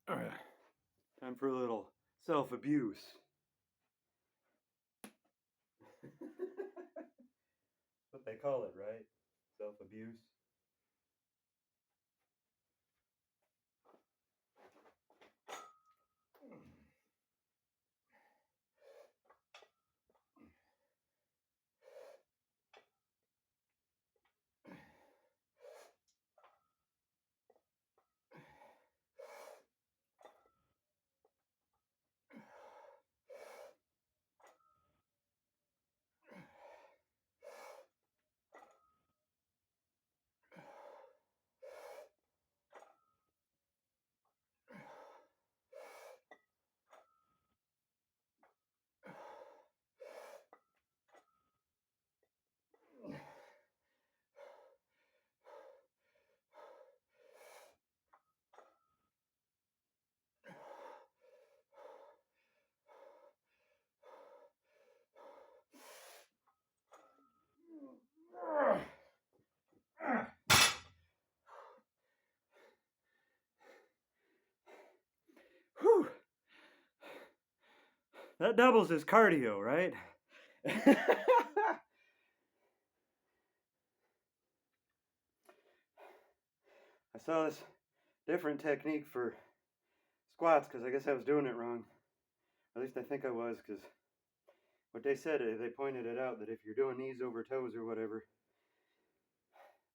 Alright, time for a little self-abuse. What they call it, right? Self-abuse. Whew. That doubles as cardio, right? I saw this different technique for squats because I guess I was doing it wrong. At least I think I was, because what they said, they pointed it out that if you're doing knees over toes or whatever,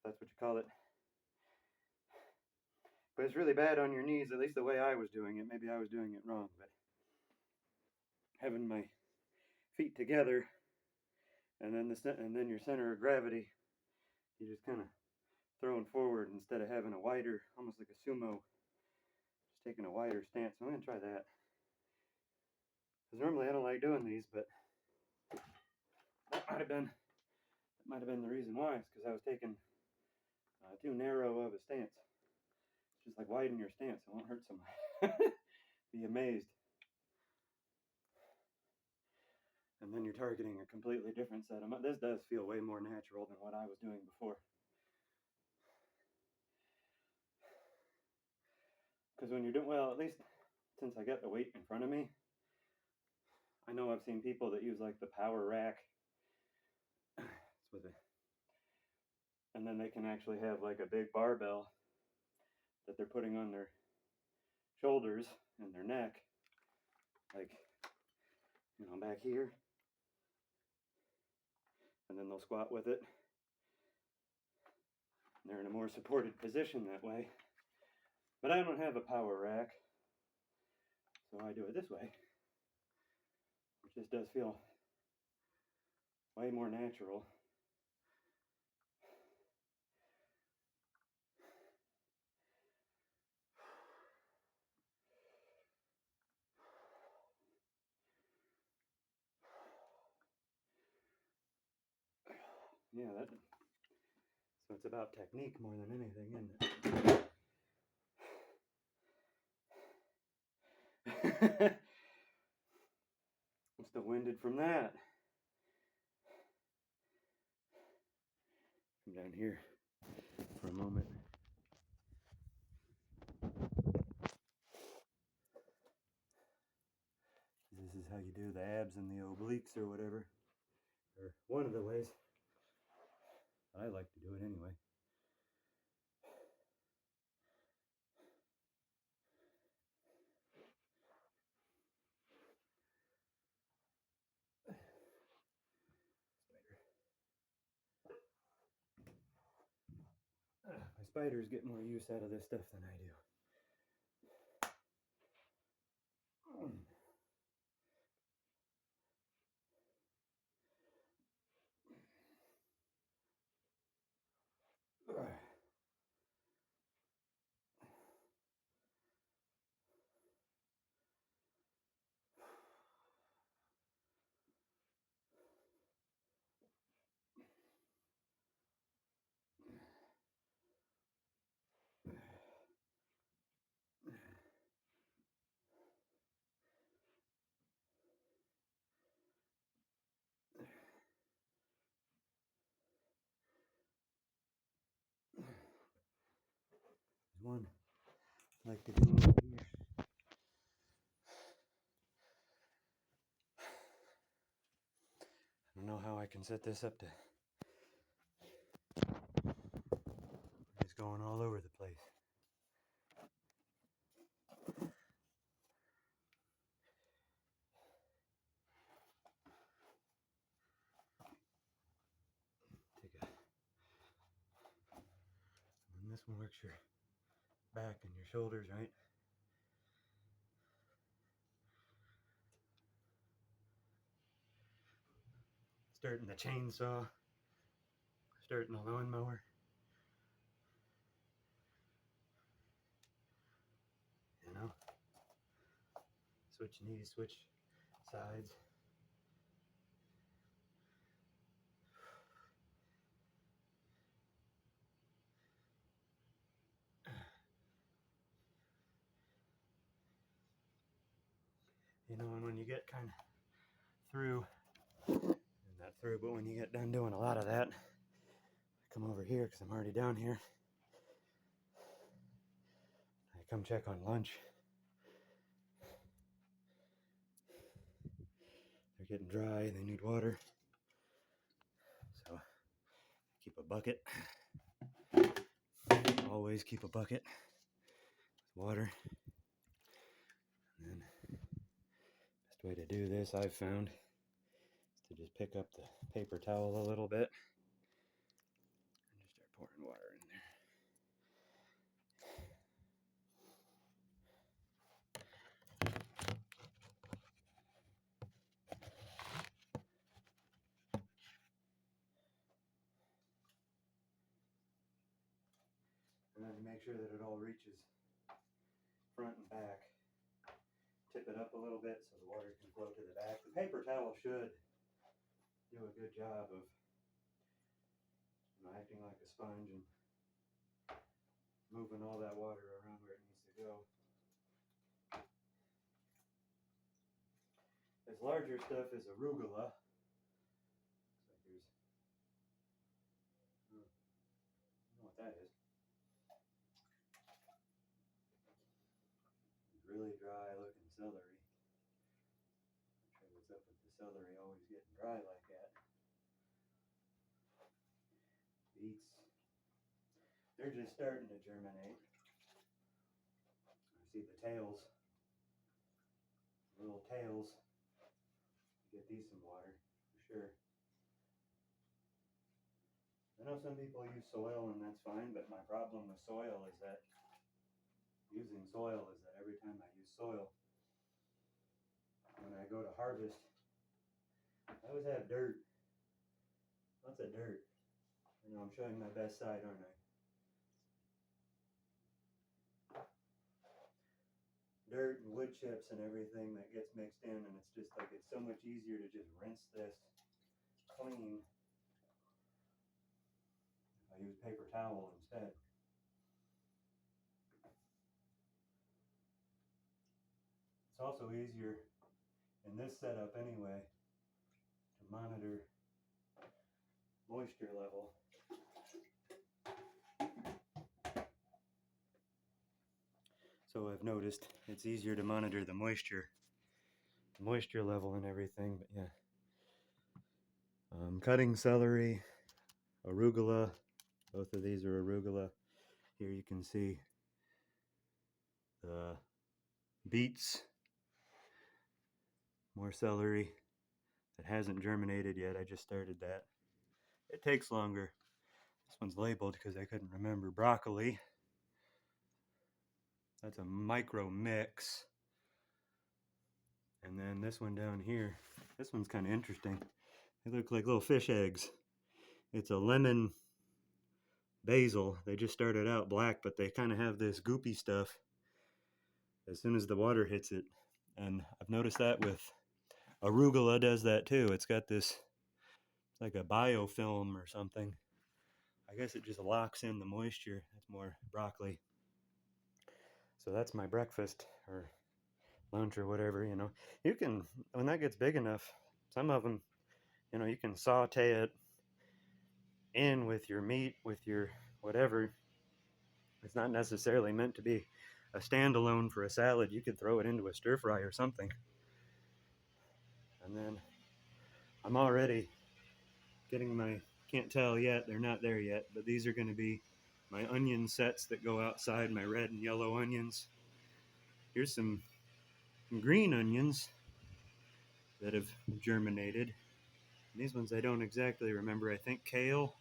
that's what you call it. But it's really bad on your knees, at least the way I was doing it. Maybe I was doing it wrong, but having my feet together and then your center of gravity, you just kind of throwing forward instead of having a wider, almost like a sumo, just taking a wider stance. I'm going to try that. Because normally I don't like doing these, but that might have been the reason why. It's because I was taking too narrow of a stance. Just like widen your stance, it won't hurt so much. Be amazed. And then you're targeting a completely different set. This does feel way more natural than what I was doing before. Because when you're doing, well, at least since I got the weight in front of me, I know I've seen people that use like the power rack. It's with it. And then they can actually have like a big barbell that they're putting on their shoulders and their neck, like, back here. And then they'll squat with it. They're in a more supported position that way. But I don't have a power rack, so I do it this way, which just does feel way more natural. Yeah, so it's about technique more than anything, isn't it? I'm still winded from that. Come down here for a moment. This is how you do the abs and the obliques or whatever. Or one of the ways. I like to do it anyway. My spiders get more use out of this stuff than I do. There's one I like to do over here. can set this up to. It's going all over the place. And this one works your back and your shoulders, right? Starting the chainsaw, starting the lawnmower. You know, switch knees, switch sides. You know, and when you get kind of through, not through, but when you get done doing a lot of that, come over here because I'm already down here. I come check on lunch. They're getting dry, they need water. So keep a bucket. Always keep a bucket with water. And then best way to do this I've found is to just pick up the paper towel a little bit and just start pouring water in there. And then you make sure that it all reaches front and back. Tip it up a little bit so the water can flow to the back. The paper towel should do a good job of acting like a sponge and moving all that water around where it needs to go. This larger stuff is arugula. Looks like there's, I don't know what that is. Really dry looking celery. Not sure what's up with the celery always getting dry like that. Beets. They're just starting to germinate. I see the tails. Little tails. Get these some water for sure. I know some people use soil and that's fine, but my problem with soil is that every time I use soil, when I go to harvest, I always have dirt. Lots of dirt. You know, I'm showing my best side, aren't I? Dirt and wood chips and everything that gets mixed in, and it's just like, it's so much easier to just rinse this clean if I use paper towel instead. It's also easier in this setup anyway to monitor moisture level. So I've noticed it's easier to monitor the moisture level and everything, but yeah. Cutting celery, arugula, both of these are arugula. Here you can see the beets, more celery that hasn't germinated yet. I just started that. It takes longer. This one's labeled because I couldn't remember. Broccoli. That's a micro mix. And then this one down here, this one's kind of interesting. They look like little fish eggs. It's a lemon basil. They just started out black, but they kind of have this goopy stuff as soon as the water hits it. And I've noticed that with arugula does that too. It's got this, it's like a biofilm or something. I guess it just locks in the moisture. That's more broccoli. So that's my breakfast or lunch or whatever, you know. You can, when that gets big enough, some of them, you know, you can saute it in with your meat, with your whatever. It's not necessarily meant to be a standalone for a salad. You could throw it into a stir fry or something. And then I'm already getting my, can't tell yet, they're not there yet, but these are going to be my onion sets that go outside, my red and yellow onions. Here's some green onions that have germinated. These ones I don't exactly remember. I think kale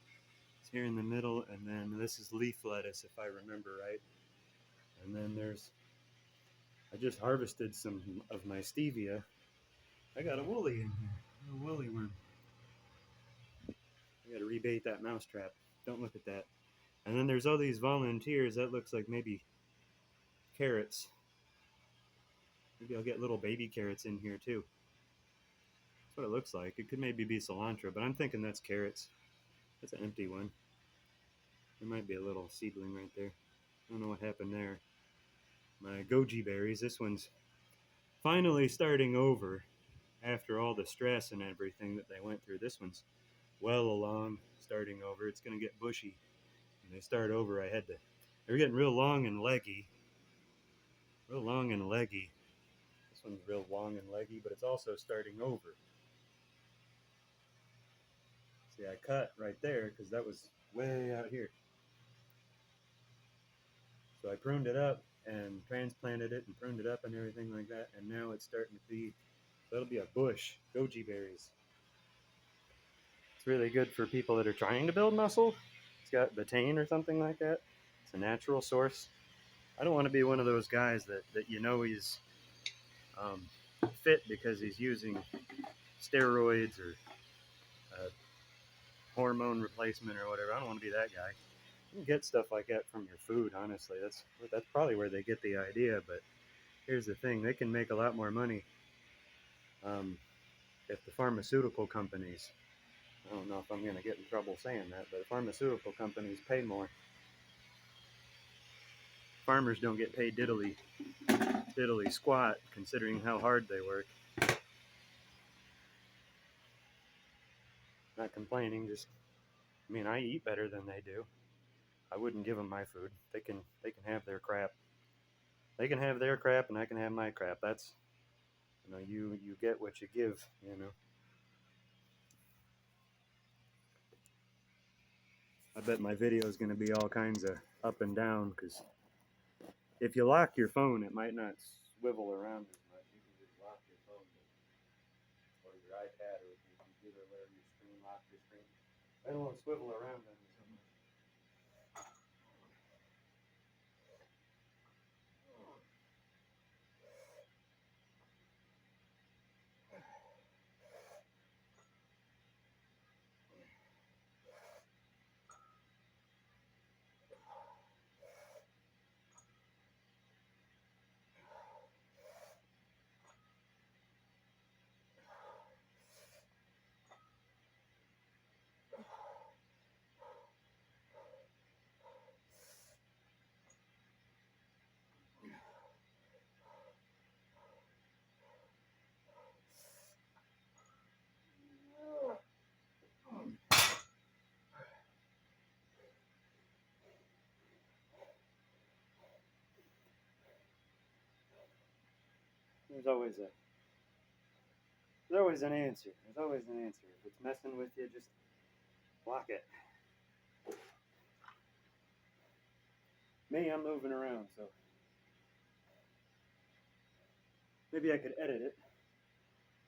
is here in the middle, and then this is leaf lettuce if I remember right. And then I just harvested some of my stevia. I got a woolly in here, a woolly worm. I gotta rebait that mousetrap. Don't look at that. And then there's all these volunteers. That looks like maybe carrots. Maybe I'll get little baby carrots in here too. That's what it looks like. It could maybe be cilantro, but I'm thinking that's carrots. That's an empty one. There might be a little seedling right there. I don't know what happened there. My goji berries. This one's finally starting over after all the stress and everything that they went through. This one's well along, starting over. It's going to get bushy. When they start over, they were getting real long and leggy. Real long and leggy. This one's real long and leggy, but it's also starting over. See, I cut right there because that was way out here. So I pruned it up and transplanted it and pruned it up and everything like that, and now it's starting to be, so it'll be a bush, goji berries. It's really good for people that are trying to build muscle. It's got betaine or something like that. It's a natural source. I don't want to be one of those guys that he's fit because he's using steroids or hormone replacement or whatever. I don't want to be that guy. You can get stuff like that from your food, honestly. That's probably where they get the idea, but here's the thing. They can make a lot more money if the pharmaceutical companies, I don't know if I'm going to get in trouble saying that, but pharmaceutical companies pay more. Farmers don't get paid diddly squat considering how hard they work. Not complaining, just, I mean, I eat better than they do. I wouldn't give them my food. They can have their crap. They can have their crap and I can have my crap. That's, you know, you get what you give, you know. I bet my video is going to be all kinds of up and down because if you lock your phone, it might not swivel around as much. You can just lock your phone or your iPad or your computer, whatever your screen, lock your screen. I don't want to swivel around on you so much. There's always an answer. There's always an answer. If it's messing with you, just block it. Me, I'm moving around, so maybe I could edit it.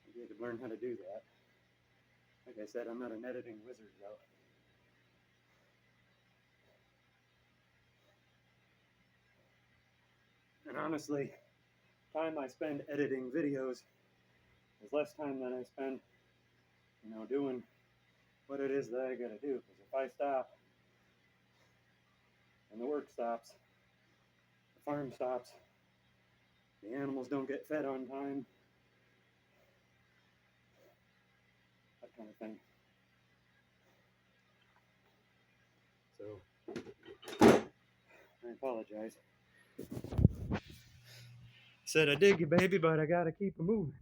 Maybe I could learn how to do that. Like I said, I'm not an editing wizard, though. And honestly, time I spend editing videos is less time than I spend, you know, doing what it is that I gotta do. Because if I stop and the work stops, the farm stops, the animals don't get fed on time, that kind of thing. So, I apologize. Said I dig you, baby, but I gotta keep it moving.